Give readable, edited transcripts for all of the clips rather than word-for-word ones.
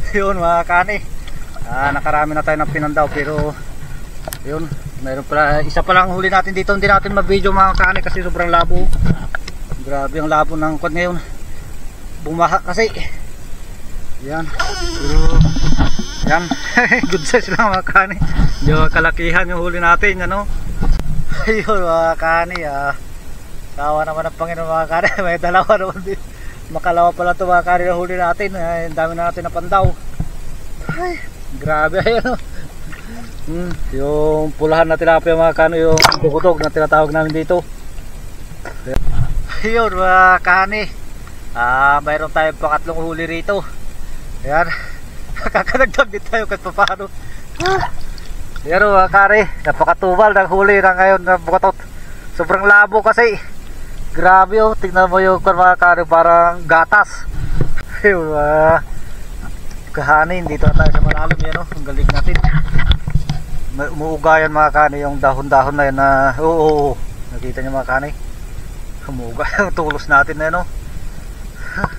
Yun mga kani, nakarami na tayo ng pinandaw, pero yun, mayroon pala, isa pa lang huli natin dito. Hindi natin ma-video mga kani kasi sobrang labo. Grabe ang labo ng kwan ngayon, bumaha kasi. Yan, pero yan, good size lang mga kani. Hindi kalakihan yung huli natin, ano. Ayun mga kani, tawa naman ang Panginoon mga kani. May dalawa naman din, makalawa pala ito mga kani na huli natin. Ang dami na natin na pandaw. Ay, grabe ayun. Yung pulahan na tilapia mga kani, yung bukutog na tinatawag namin dito. Ayun mga kani, mayroon tayong pangatlong huli rito. Ayan, kakadagdag din tayo kahit paano. Ayan mga kani, napakatubal ng huli na ngayon na bukatot. Sobrang labo kasi. Grabe oh, tingnan mo yung mga kani, parang gatas. Ayun kahanin, dito na tayo sa malalim. Yan oh, ang galing natin. Umuuga yan mga kani, yung dahon-dahon na yan na, oo, nakita nyo mga kani, umuuga yung tulos natin na yan oh.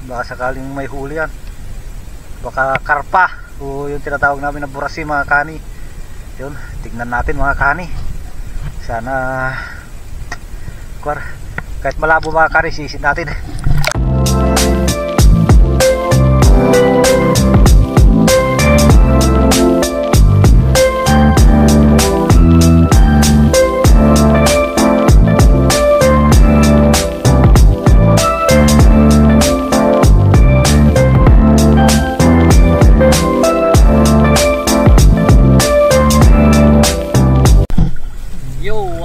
Baka sakaling may huli yan, baka karpa o yung tinatawag namin na burasi mga kani. Yun, tignan natin mga kani, sana kahit malabo mga kani, sisin natin.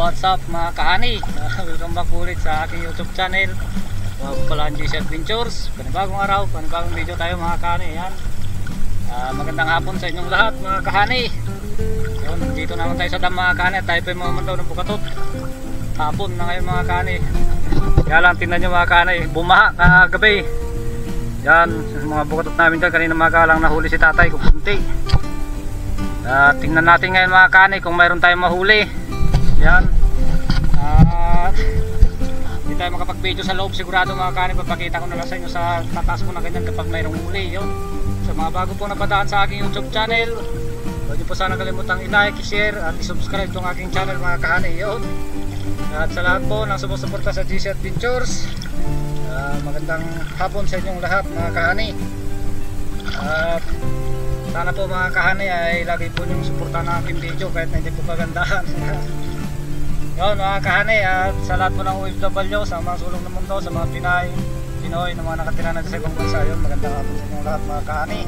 What's up mga kahani, welcome back ulit sa aking YouTube channel. Pala ang GC Adventures. Panibagong araw, panibagong video tayo mga kahani. Yan, magandang hapon sa inyong lahat mga kahani. Yun, dito naman tayo sa dam mga kahani. Tayo pa yung mamandaw ng bukatot. Hapon na ngayon mga kahani. Kaya lang tingnan nyo mga kahani, bumaha kagabi. Yan, mga bukatot namin dyan kanina mga lang nahuli si tatay kukunti. Tingnan natin ngayon mga kahani kung mayroon tayong mahuli. Yan, hindi tayo makapag-video sa loob sigurado mga kani. Papakita ko na lang sa inyo sa tatas ko na ganyan kapag mayroong huli. Yun, sa mga bago po napadaan sa aking YouTube channel, huwag niyo po sana kalimutang i-like, i-share at i-subscribe tong aking channel mga kahani. Yun, at sa lahat po ng sumusuporta sa GC Adventures, magandang hapon sa inyong lahat mga kahani. At sana po mga kahani ay lagi po niyong suportahan ng aking video kahit na hindi po kagandahan. Yun mga kahani, at sa lahat po ng OFW, sa mga sulong ng mundo, sa mga Pinoy na mga nakatira na sa ibang bansa, yun, magandang hapon sa inyong lahat mga kahani.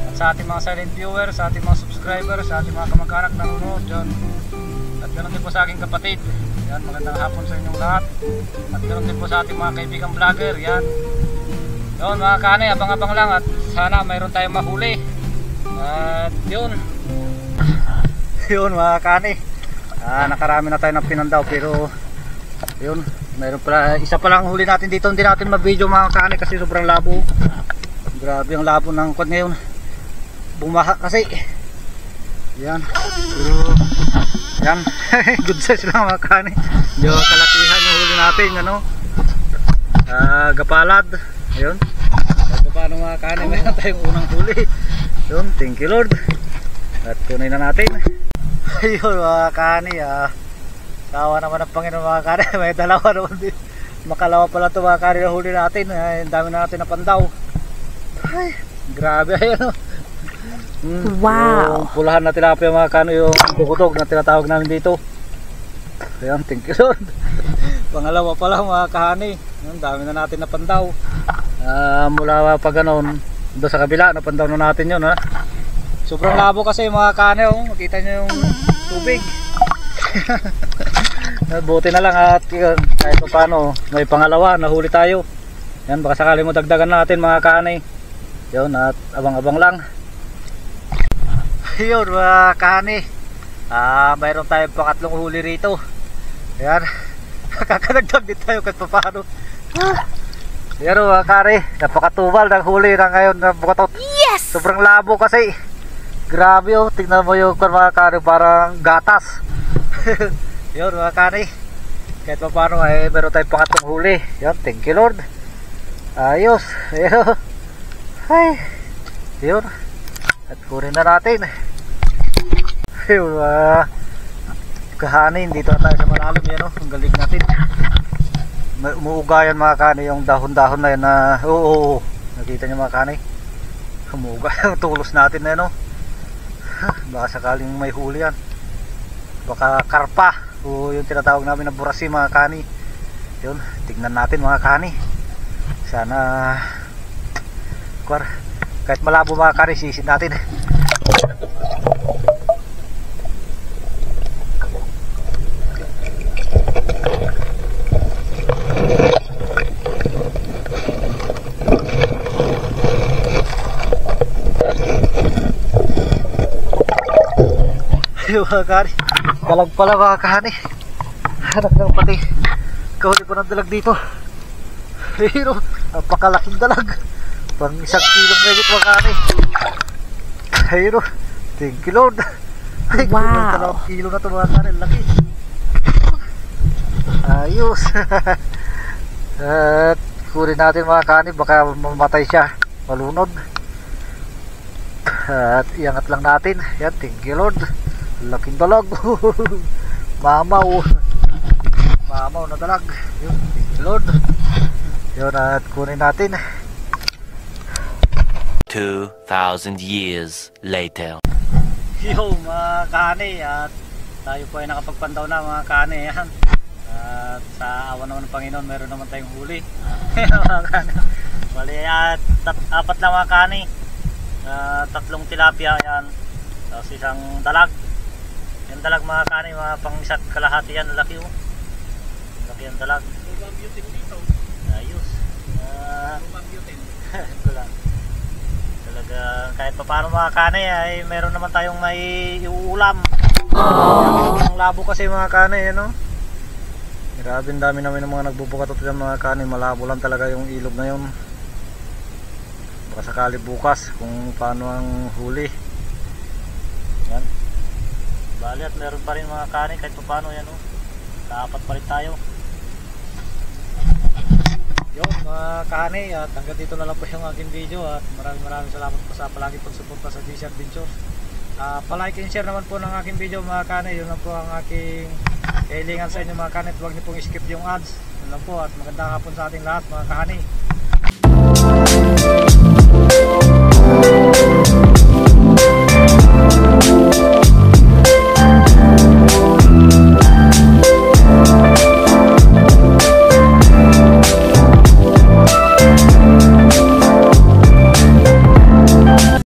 At sa ating mga silent viewers, sa ating mga subscribers, sa ating mga kamag-anak na nanonood dyan, at ganoon din po sa aking kapatid, yan, magandang hapon sa inyong lahat. At ganoon din po sa ating mga kaibigang vlogger, yan. Yun mga kahani, abang-abang lang at sana mayroon tayong mahuli. At yun yun mga kahani, nakarami na tayo ng pinandaw, pero yun, mayroon pala, isa pa lang huli natin dito. Hindi natin ma-video mga kahani kasi sobrang labo. Grabe ang labo ng kwan ngayon, bumaha kasi. Yan, pero yan, good size lang mga kahani. Hindi kalakihan yung huli natin, ano, gapalad. Ayun, kahit paano mga kahani, mayroon tayong unang huli. Yun, thank you Lord. At tunay na natin. Ayun mga kahani, tawa naman ang Panginoon mga kahani. May dalawa naman din, makalawa pala ito mga kahani na huli natin. Ang dami na natin na pandaw. Ay, grabe ayun. Wow, yung pulahan na tilapia mga kahani, yung bukutog na tinatawag namin dito. Ayan, thank you Lord. Pangalawa pala mga kahani. Ang dami na natin na pandaw. Mula pa ganon doon sa kabila, napandaw na natin yun ha. Sobrang labo kasi mga kahani, oh. Makita nyo yung tubig. Buti na lang at kahit paano may pangalawa, nahuli tayo. Yan, baka sakali mo dagdagan natin mga kahani. Yun, at abang-abang lang. Yun mga kahani, mayroon tayong pangatlong huli rito. Yan, kakadagdag din tayo kahit paano. Yan mga kahani, napakatubal ng huli na ngayon na bukatot. yes! Sobrang labo kasi. Grabe oh, tingnan mo yung mga kahani, parang gatas. Yun mga kahani, kahit pa paano ay meron tayong pangatlong huli. Yan, thank you Lord. Ayos. Ayun. Ay, yun, At kunin na natin. Yung kahanin, dito na tayo sa malalim yan, oh. Ang galing natin. Umuuga yan mga kani, yung dahon-dahon na yan na, oo, nakita nyo mga kani, umuuga yung tulos natin na yan, oh. Baka sakaling may huli yan, baka karpa o yung tinatawag namin na burasi mga kani. Yun, tignan natin mga kani, sana kahit malabo mga kani, sisid natin. Yung mga kani, dalag pala mga kani. Hanap ng pati kahuli ko ng dalag dito. Pero napakalaking dalag, pang 1 kilong megit mga kani. Pero thank you Lord. Ay, wow, 2 kilo na ito mga kani, laki. Ayos. At kunin natin mga kani, baka mamatay siya, malunod. At iangat lang natin. Yan, thank you Lord. Laking dalag. Mamaw na dalag. Yun, thank you Lord. Yun, at kunin natin. 2,000 years later. Yo mga kani, at tayo po ay nakapagpandaw na mga kani. Yan. At sa awa naman ng Panginoon, meron naman tayong huli. Mga kani, bali at 4 lang mga kani. 3 tilapia yan, tapos 1 dalag. Yung dalag mga kani, mga pang 1 kalahati yan, laki, oh. Laki ang dalag. Ayos. Talaga kahit pa paano mga kani ay meron naman tayong may iuulam. Yung labo kasi mga kani, ano? Grabe, dami namin ng mga nagbubukatot dyan mga kani. Malabo lang talaga yung ilog na yun. Baka sakali bukas kung paano ang huli. Yan. Bali at meron pa rin mga kani kahit pa paano yan, oh. Kaapat pa rin tayo. Yun mga kani, at hanggang dito na lang po yung aking video. At maraming salamat po sa palagi pagsuporta sa GC Adventures. Palike and share naman po ng aking video mga kani. Yun lang po ang aking kailangan sa inyo mga kani. Huwag niyo pong skip yung ads. Yun lang po, at magandang hapon sa ating lahat mga kani.